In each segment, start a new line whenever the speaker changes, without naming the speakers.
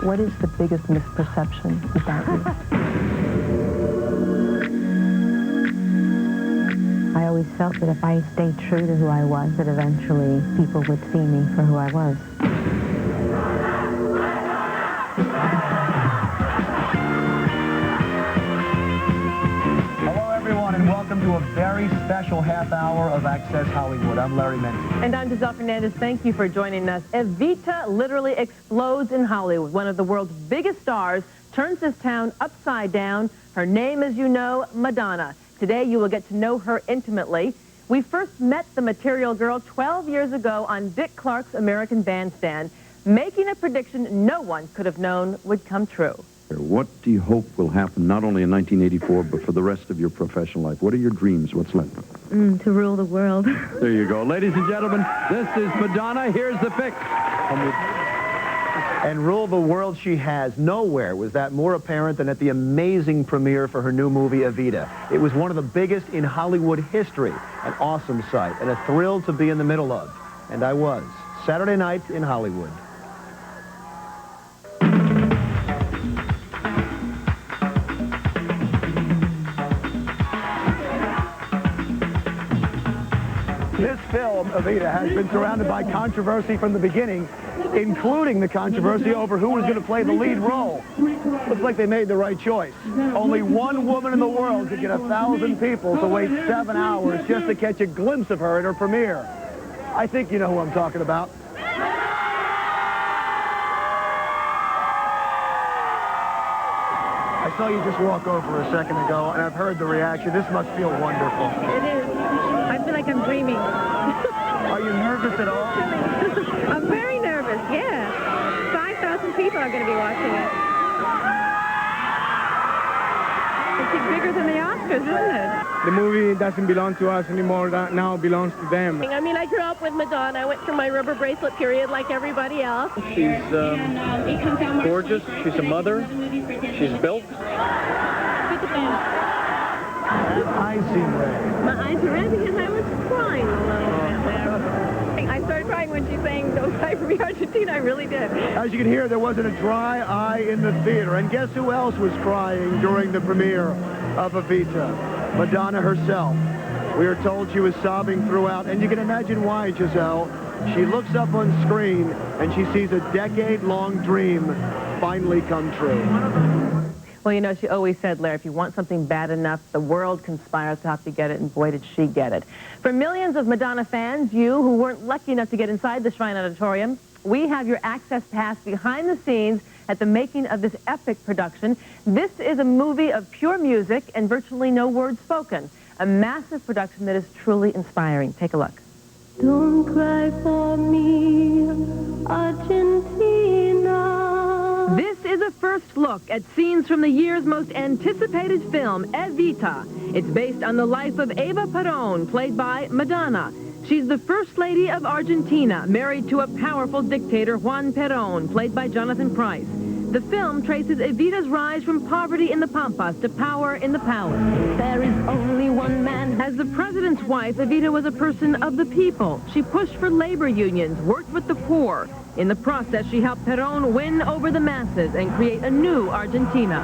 What is the biggest misperception about you?
I always felt that if I stayed true to who I was, that eventually people would see me for who I was.
Hello, everyone, and welcome to a very special half hour of Access Hollywood. I'm Larry Mendez.
And I'm Giselle Fernandez. Thank you for joining us. Evita literally explodes in Hollywood. One of the world's biggest stars turns this town upside down. Her name, as you know, Madonna. Today, you will get to know her intimately. We first met the Material Girl 12 years ago on Dick Clark's American Bandstand, making a prediction no one could have known would come true.
What do you hope will happen not only in 1984, but for the rest of your professional life? What are your dreams? What's left?
To rule the world.
There you go. Ladies and gentlemen, this is Madonna. Here's the pick.
And rule the world she has. Nowhere was that more apparent than at the amazing premiere for her new movie, Evita. It was one of the biggest in Hollywood history. An awesome sight and a thrill to be in the middle of. And I was. Saturday night in Hollywood. This film, Evita, has been surrounded by controversy from the beginning, including the controversy over who was going to play the lead role. Looks like they made the right choice. Only one woman in the world could get 1,000 people to wait 7 hours just to catch a glimpse of her at her premiere. I think you know who I'm talking about. I saw you just walk over a second ago, and I've heard the reaction. This must feel wonderful.
It is. I feel like I'm dreaming.
Are you nervous at all?
I'm very nervous, yeah. 5,000 people are going to be watching it. It's bigger than the Oscars, isn't it?
The movie doesn't belong to us anymore. That now belongs to them.
I mean, I grew up with Madonna. I went through my rubber bracelet period like everybody else.
She's gorgeous. She's a mother. She's built.
Eyes seem red.
My eyes are red because I was crying a little bit there. I started crying when she sang Don't Cry for Me, Argentina. I really did.
As you can hear, there wasn't a dry eye in the theater. And guess who else was crying during the premiere of Evita? Madonna herself. We are told she was sobbing throughout. And you can imagine why, Giselle. She looks up on screen and she sees a decade-long dream finally come true.
Well, you know, she always said, Larry, if you want something bad enough, the world conspires to help you get it, and boy, did she get it. For millions of Madonna fans, you who weren't lucky enough to get inside the Shrine Auditorium, we have your access pass behind the scenes at the making of this epic production. This is a movie of pure music and virtually no words spoken. A massive production that is truly inspiring. Take a look.
Don't cry for me, Argentina.
This is a first look at scenes from the year's most anticipated film, Evita. It's based on the life of Eva Perón, played by Madonna. She's the First Lady of Argentina, married to a powerful dictator, Juan Perón, played by Jonathan Pryce. The film traces Evita's rise from poverty in the Pampas to power in the palace. There is only one man. As the president's wife, Evita was a person of the people. She pushed for labor unions, worked with the poor. In the process, she helped Perón win over the masses and create a new Argentina.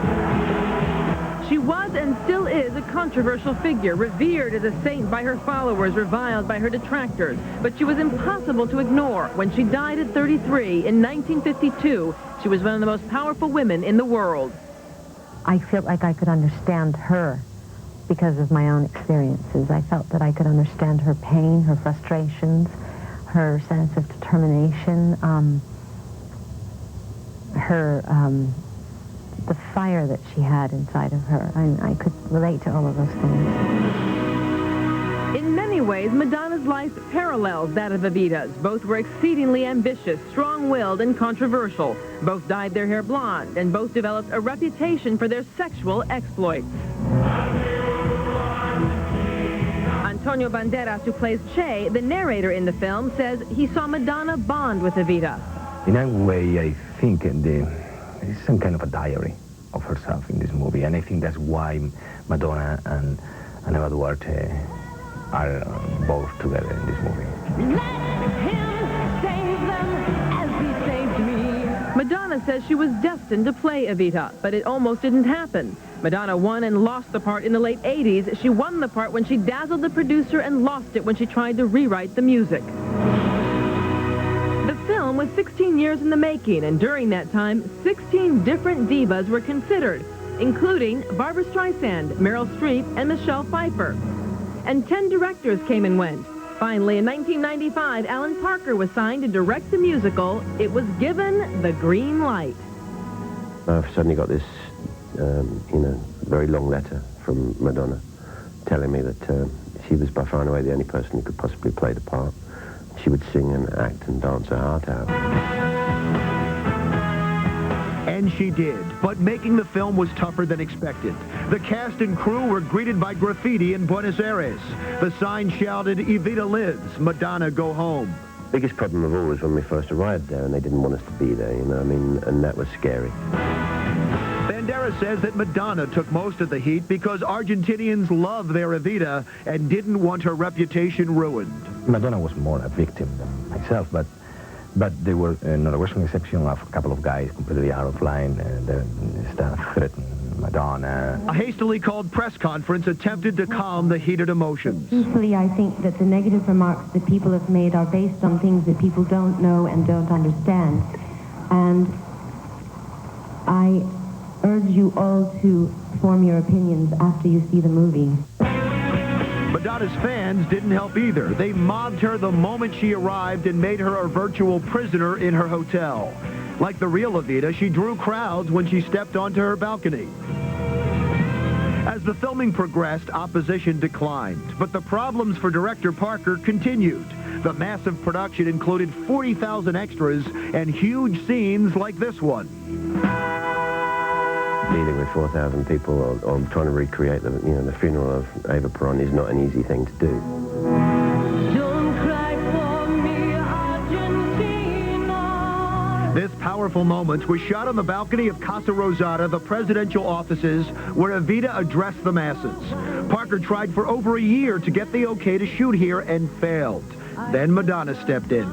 She was and still is a controversial figure, revered as a saint by her followers, reviled by her detractors. But she was impossible to ignore. When she died at 33 in 1952, she was one of the most powerful women in the world.
I felt like I could understand her because of my own experiences. I felt that I could understand her pain, her frustrations, her sense of determination, the fire that she had inside of her. I could relate to all of those things.
In many ways, Madonna's life parallels that of Evita's. Both were exceedingly ambitious, strong-willed, and controversial. Both dyed their hair blonde, and both developed a reputation for their sexual exploits. Antonio Banderas, who plays Che, the narrator in the film, says he saw Madonna bond with Evita.
In a way, I think there is some kind of a diary of herself in this movie, and I think that's why Madonna and Eva Duarte are both together in this movie.
Let him save them as he saved me. Madonna says she was destined to play Evita, but it almost didn't happen. Madonna won and lost the part in the late 80s. She won the part when she dazzled the producer and lost it when she tried to rewrite the music. The film was 16 years in the making, and during that time, 16 different divas were considered, including Barbra Streisand, Meryl Streep, and Michelle Pfeiffer. And 10 directors came and went. Finally, in 1995, Alan Parker was signed to direct the musical. It was given the green light.
I've suddenly got this, very long letter from Madonna telling me that she was by far and away the only person who could possibly play the part. She would sing and act and dance her heart out.
And she did, but making the film was tougher than expected. The cast and crew were greeted by graffiti in Buenos Aires. The sign shouted, "Evita lives, Madonna go home."
Biggest problem of all was when we first arrived there and they didn't want us to be there, and that was scary.
Banderas says that Madonna took most of the heat because Argentinians love their Evita and didn't want her reputation ruined.
Madonna was more a victim than myself, but there were there was an exception of a couple of guys completely out of line. The staff threatened Madonna.
A hastily called press conference attempted to calm the heated emotions.
Usually I think that the negative remarks that people have made are based on things that people don't know and don't understand. And I urge you all to form your opinions after you see the movie.
Madonna's fans didn't help either. They mobbed her the moment she arrived and made her a virtual prisoner in her hotel. Like the real Evita, she drew crowds when she stepped onto her balcony. As the filming progressed, opposition declined, but the problems for director Parker continued. The massive production included 40,000 extras and huge scenes like this one.
Dealing with 4,000 people or trying to recreate the funeral of Eva Peron is not an easy thing to do.
Don't cry for me, Argentina.
This powerful moment was shot on the balcony of Casa Rosada, the presidential offices, where Evita addressed the masses. Parker tried for over a year to get the okay to shoot here and failed. Then Madonna stepped in.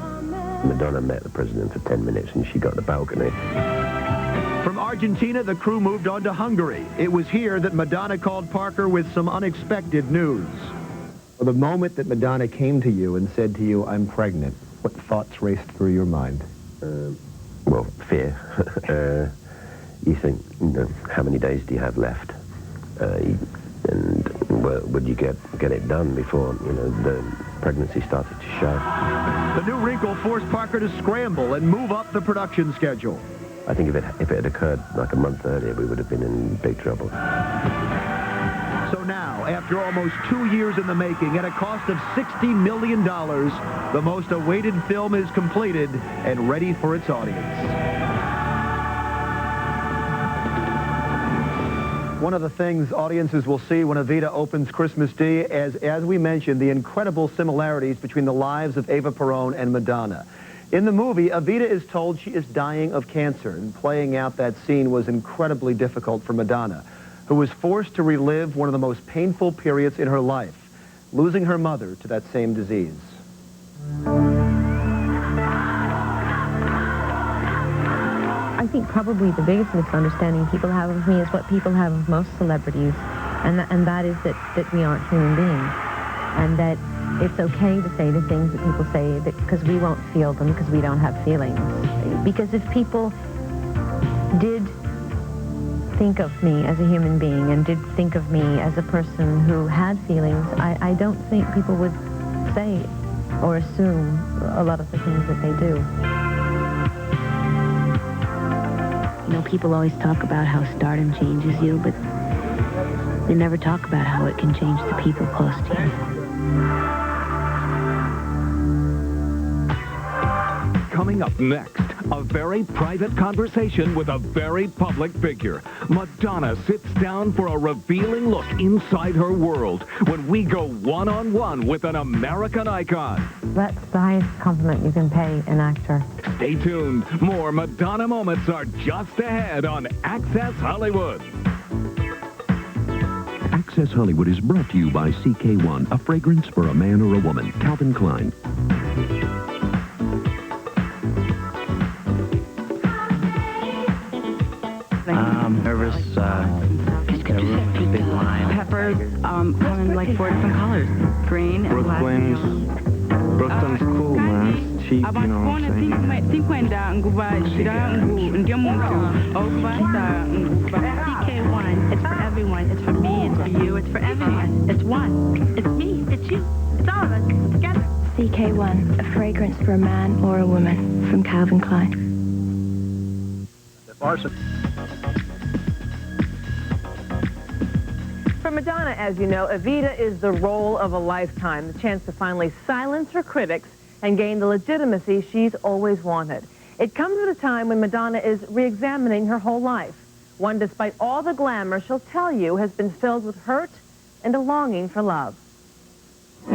Madonna met the president for 10 minutes and she got the balcony.
From Argentina, the crew moved on to Hungary. It was here that Madonna called Parker with some unexpected news.
Well, the moment that Madonna came to you and said to you, "I'm pregnant," what thoughts raced through your mind?
Well, fear. You think, how many days do you have left? Would you get it done before, the pregnancy started to show?
The new wrinkle forced Parker to scramble and move up the production schedule.
I think if it had occurred like a month earlier, we would have been in big trouble.
So now, after almost 2 years in the making, at a cost of $60 million, the most awaited film is completed and ready for its audience. One of the things audiences will see when Evita opens Christmas Day, as we mentioned, the incredible similarities between the lives of Eva Peron and Madonna. In the movie, Evita is told she is dying of cancer, and playing out that scene was incredibly difficult for Madonna, who was forced to relive one of the most painful periods in her life, losing her mother to that same disease.
I think probably the biggest misunderstanding people have of me is what people have of most celebrities, and that is that we aren't human beings, and that it's okay to say the things that people say because we won't feel them because we don't have feelings. Because if people did think of me as a human being and did think of me as a person who had feelings, I don't think people would say or assume a lot of the things that they do.
People always talk about how stardom changes you, but they never talk about how it can change the people close to you.
Coming up next, a very private conversation with a very public figure. Madonna sits down for a revealing look inside her world when we go one-on-one with an American icon.
That's the highest compliment you can pay an actor.
Stay tuned. More Madonna moments are just ahead on Access Hollywood.
Access Hollywood is brought to you by CK1, a fragrance for a man or a woman. Calvin Klein.
Nervous, just get a real big line.
Peppers come in like 4 different colors. Green and black.
Brooklyn's cool, man. It's cheap, you know what I'm saying?
CK1, it's for everyone. It's for me, it's for you, it's for everyone. It's one. It's me, it's you, it's all of us, together. CK1, a fragrance for a man or a woman, from Calvin Klein.
For Madonna, as you know, Evita is the role of a lifetime, the chance to finally silence her critics and gain the legitimacy she's always wanted. It comes at a time when Madonna is re-examining her whole life, one despite all the glamour she'll tell you has been filled with hurt and a longing for love. It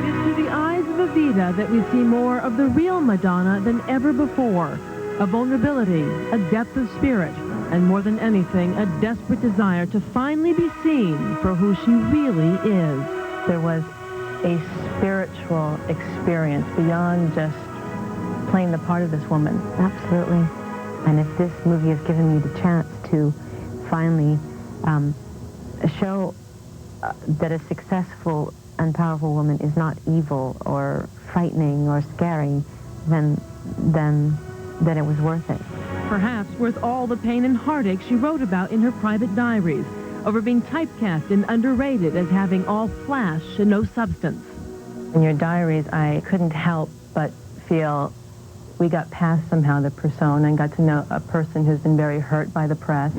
is through the eyes of Evita that we see more of the real Madonna than ever before. A vulnerability, a depth of spirit, and more than anything, a desperate desire to finally be seen for who she really is.
There was a spiritual experience beyond just playing the part of this woman.
Absolutely. And if this movie has given me the chance to finally show that a successful and powerful woman is not evil or frightening or scary, then it was worth it.
Perhaps worth all the pain and heartache she wrote about in her private diaries, over being typecast and underrated as having all flash and no substance.
In your diaries, I couldn't help but feel we got past somehow the persona and got to know a person who's been very hurt by the press,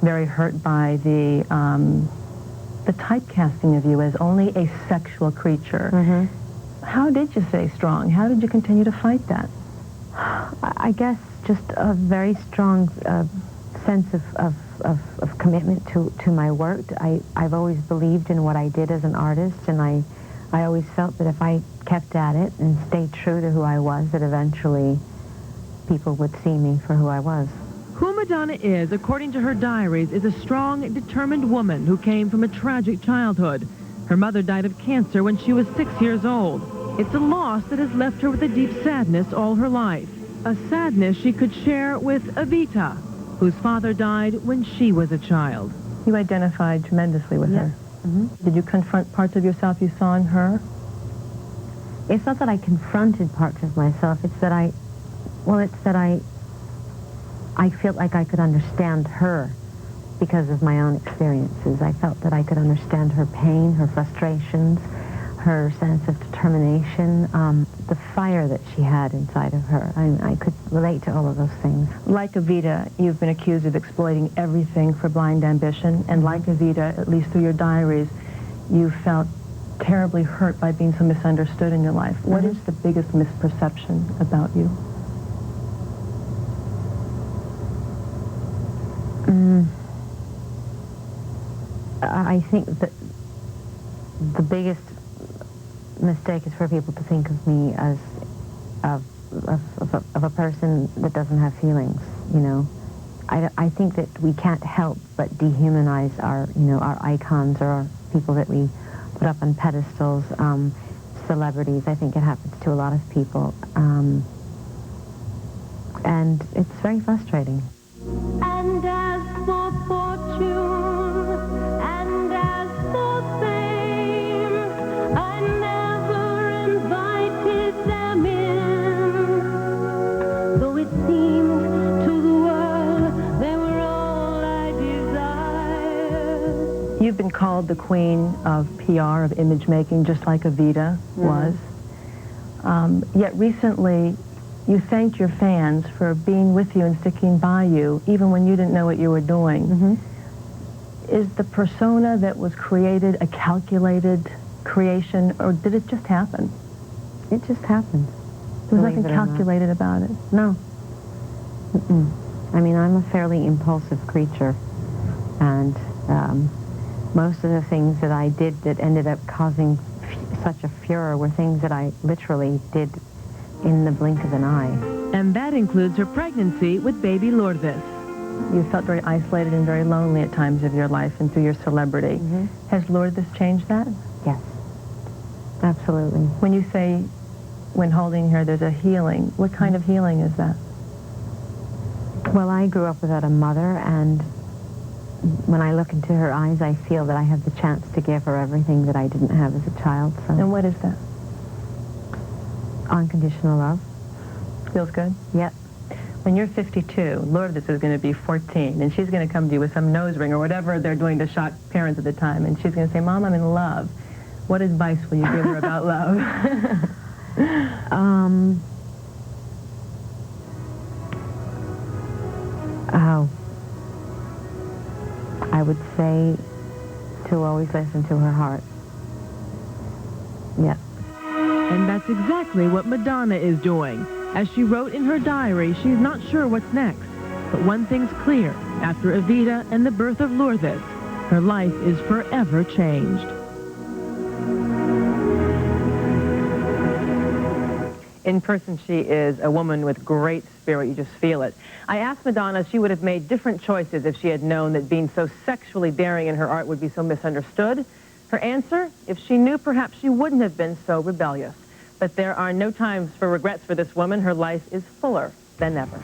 very hurt by the typecasting of you as only a sexual creature. How did you stay strong? How did you continue to fight that?
I guess just a very strong sense of commitment to my work. I've always believed in what I did as an artist, and I always felt that if I kept at it and stayed true to who I was, that eventually people would see me for who I was.
Who Madonna is, according to her diaries, is a strong, determined woman who came from a tragic childhood. Her mother died of cancer when she was 6 years old. It's a loss that has left her with a deep sadness all her life. A sadness she could share with Evita, whose father died when she was a child.
You identified tremendously with her. Did you confront parts of yourself you saw in her?
It's not that I confronted parts of myself. It's that I felt like I could understand her because of my own experiences. I felt that I could understand her pain, her frustrations, her sense of determination, the fire that she had inside of her. I could relate to all of those things.
Like Evita, you've been accused of exploiting everything for blind ambition, and like Evita, at least through your diaries, you felt terribly hurt by being so misunderstood in your life. What is the biggest misperception about you?
I think that the biggest mistake is for people to think of me as of a person that doesn't have feelings, you know. I think that we can't help but dehumanize our icons or our people that we put up on pedestals, celebrities. I think it happens to a lot of people, and it's very frustrating.
And as for fortune, and as for fame, I never invited them in. Though it seemed to the world they were all I desired.
You've been called the queen of PR, of image making, just like Evita was. Yet recently, you thanked your fans for being with you and sticking by you, even when you didn't know what you were doing. Is the persona that was created a calculated creation, or did it just happen?
It just happened.
There was nothing calculated about it?
No. I mean, I'm a fairly impulsive creature, and most of the things that I did that ended up causing such a furor were things that I literally did in the blink of an eye.
And that includes her pregnancy with baby Lourdes.
You felt very isolated and very lonely at times of your life and through your celebrity. Has Lourdes changed that?
Yes, absolutely.
When you say, when holding her, there's a healing, what kind of healing is that?
Well, I grew up without a mother, and when I look into her eyes, I feel that I have the chance to give her everything that I didn't have as a child. So.
And what is that?
Unconditional love.
Feels good?
Yep.
When you're 52, Lourdes is going to be 14, and she's going to come to you with some nose ring or whatever they're doing to shock parents at the time, and she's going to say, Mom, I'm in love. What advice will you give her about love?
I would say to always listen to her heart. Yeah.
And that's exactly what Madonna is doing. As she wrote in her diary, she's not sure what's next. But one thing's clear. After Evita and the birth of Lourdes, her life is forever changed.
In person, she is a woman with great spirit. You just feel it. I asked Madonna if she would have made different choices if she had known that being so sexually daring in her art would be so misunderstood. Her answer, if she knew, perhaps she wouldn't have been so rebellious. But there are no times for regrets for this woman. Her life is fuller than ever.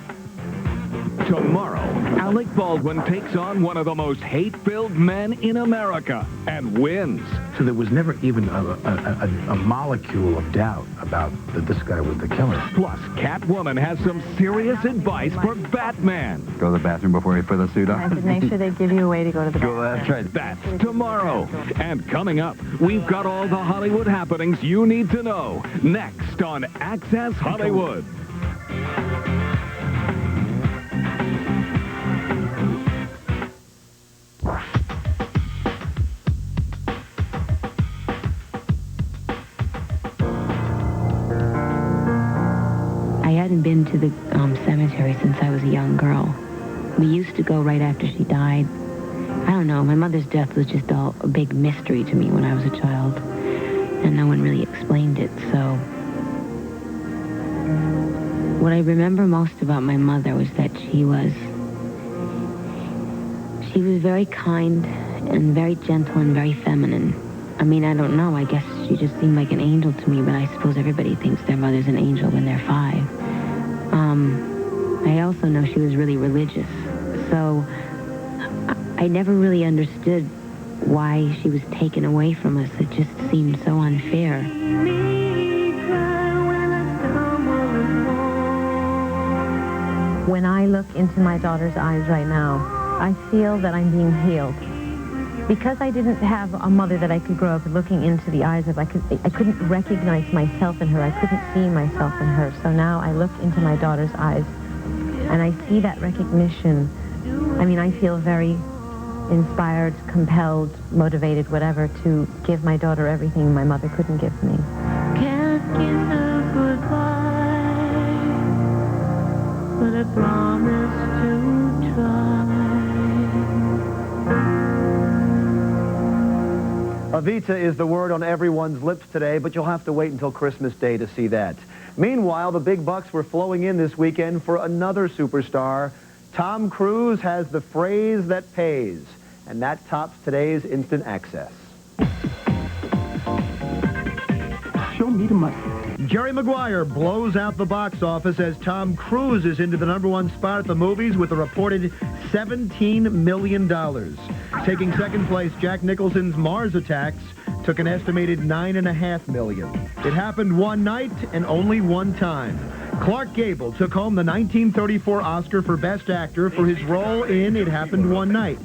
Tomorrow, Alec Baldwin takes on one of the most hate-filled men in America and wins.
So there was never even a molecule of doubt about that this guy was the killer.
Plus, Catwoman has some serious advice for Batman.
Go to the bathroom before you put the suit on.
I should make sure they give you a way to go to the bathroom.
That's right.
That's tomorrow. And coming up, we've got all the Hollywood happenings you need to know. Next on Access Hollywood.
I hadn't been to the cemetery since I was a young girl. We used to go right after she died. I don't know, my mother's death was just a big mystery to me when I was a child, and no one really explained it, so... What I remember most about my mother was that she was very kind and very gentle and very feminine. I mean, I don't know, I guess she just seemed like an angel to me, but I suppose everybody thinks their mother's an angel when they're 5. I also know she was really religious, so I never really understood why she was taken away from us. It just seemed so unfair.
When I look into my daughter's eyes right now, I feel that I'm being healed. Because I didn't have a mother that I could grow up looking into the eyes of, I couldn't recognize myself in her. I couldn't see myself in her. So now I look into my daughter's eyes, and I see that recognition. I mean, I feel very inspired, compelled, motivated, whatever, to give my daughter everything my mother couldn't give me.
Can't kiss her goodbye, but I promise to try.
Evita is the word on everyone's lips today, but you'll have to wait until Christmas Day to see that. Meanwhile, the big bucks were flowing in this weekend for another superstar. Tom Cruise has the phrase that pays, and that tops today's Instant Access.
Show me the money.
Jerry Maguire blows out the box office as Tom Cruise is into the #1 spot at the movies with a reported $17 million. Taking second place, Jack Nicholson's Mars Attacks took an estimated $9.5 million. It happened one night and only one time. Clark Gable took home the 1934 Oscar for Best Actor for his role in It Happened One Night.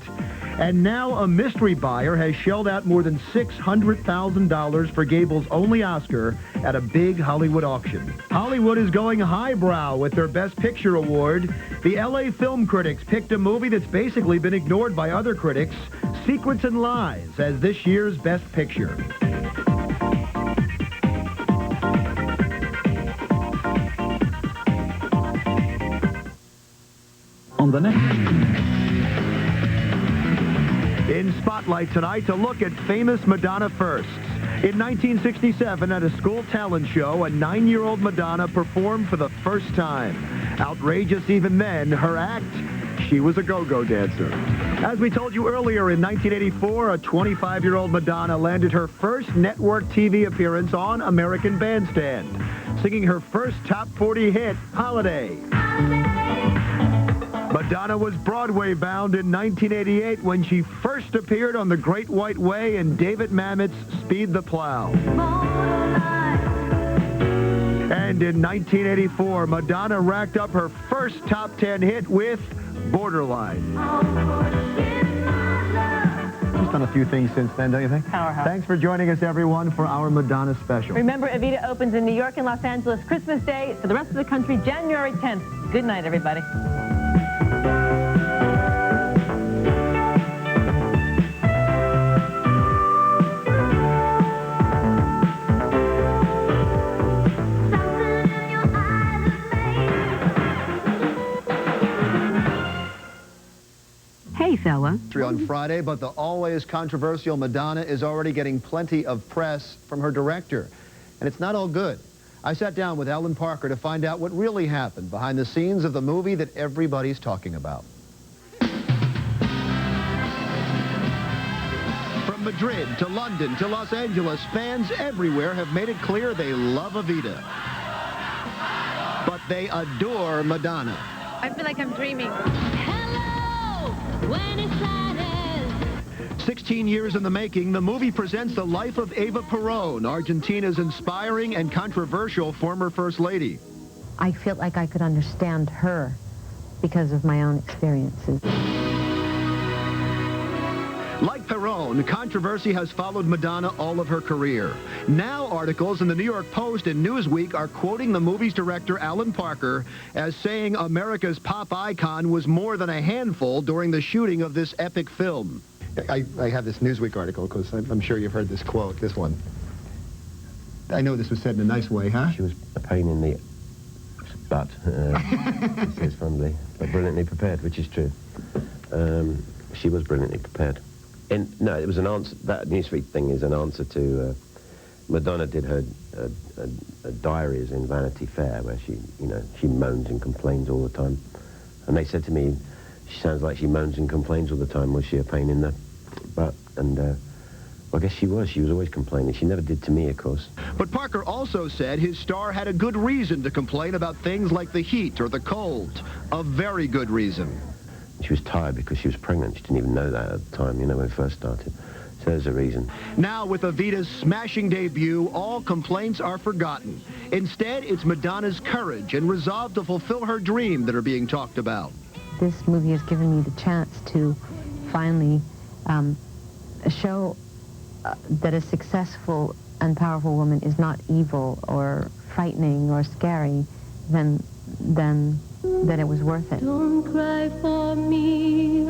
And now a mystery buyer has shelled out more than $600,000 for Gable's only Oscar at a big Hollywood auction. Hollywood is going highbrow with their Best Picture award. The LA Film Critics picked a movie that's basically been ignored by other critics, Secrets and Lies, as this year's Best Picture.
On the next...
In Spotlight tonight, to look at famous Madonna firsts. In 1967, at a school talent show, a 9-year-old Madonna performed for the first time. Outrageous even then, her act, she was a go-go dancer. As we told you earlier, in 1984, a 25-year-old Madonna landed her first network TV appearance on American Bandstand, singing her first top 40 hit, Holiday. Madonna was Broadway-bound in 1988 when she first appeared on The Great White Way in David Mamet's Speed the Plow. And in 1984, Madonna racked up her first top 10 hit with Borderline.
She's done a few things since then, don't you think?
Powerhouse.
Thanks for joining us, everyone, for our Madonna special.
Remember, Evita opens in New York and Los Angeles Christmas Day. For the rest of the country, January 10th. Good night, everybody.
Hey, fella.
On Friday, but the always controversial Madonna is already getting plenty of press from her director. And it's not all good. I sat down with Alan Parker to find out what really happened behind the scenes of the movie that everybody's talking about. From Madrid to London to Los Angeles, fans everywhere have made it clear they love Evita. But they adore Madonna.
I feel like I'm dreaming.
16 years in the making, the movie presents the life of Eva Perón, Argentina's inspiring and controversial former First Lady.
I felt like I could understand her because of my own experiences.
Like Perón, controversy has followed Madonna all of her career. Now articles in the New York Post and Newsweek are quoting the movie's director, Alan Parker, as saying America's pop icon was more than a handful during the shooting of this epic film.
I have this Newsweek article because I'm sure you've heard this quote, this one. I know this was said in a nice way, huh?
She was a pain in the butt, he says fondly, but brilliantly prepared, which is true. She was brilliantly prepared. And no, it was an answer, that Newsweek thing is an answer to, Madonna did her diaries in Vanity Fair where she, she moans and complains all the time. And they said to me, she sounds like she moans and complains all the time. Was she a pain in the butt? And well, I guess she was. She was always complaining. She never did to me, of course.
But Parker also said his star had a good reason to complain about things like the heat or the cold. A very good reason.
She was tired because she was pregnant. She didn't even know that at the time, when we first started. So there's a reason.
Now, with Evita's smashing debut, all complaints are forgotten. Instead, it's Madonna's courage and resolve to fulfill her dream that are being talked about.
This movie has given me the chance to finally show that a successful and powerful woman is not evil or frightening or scary, then it was worth it.
Don't cry for me.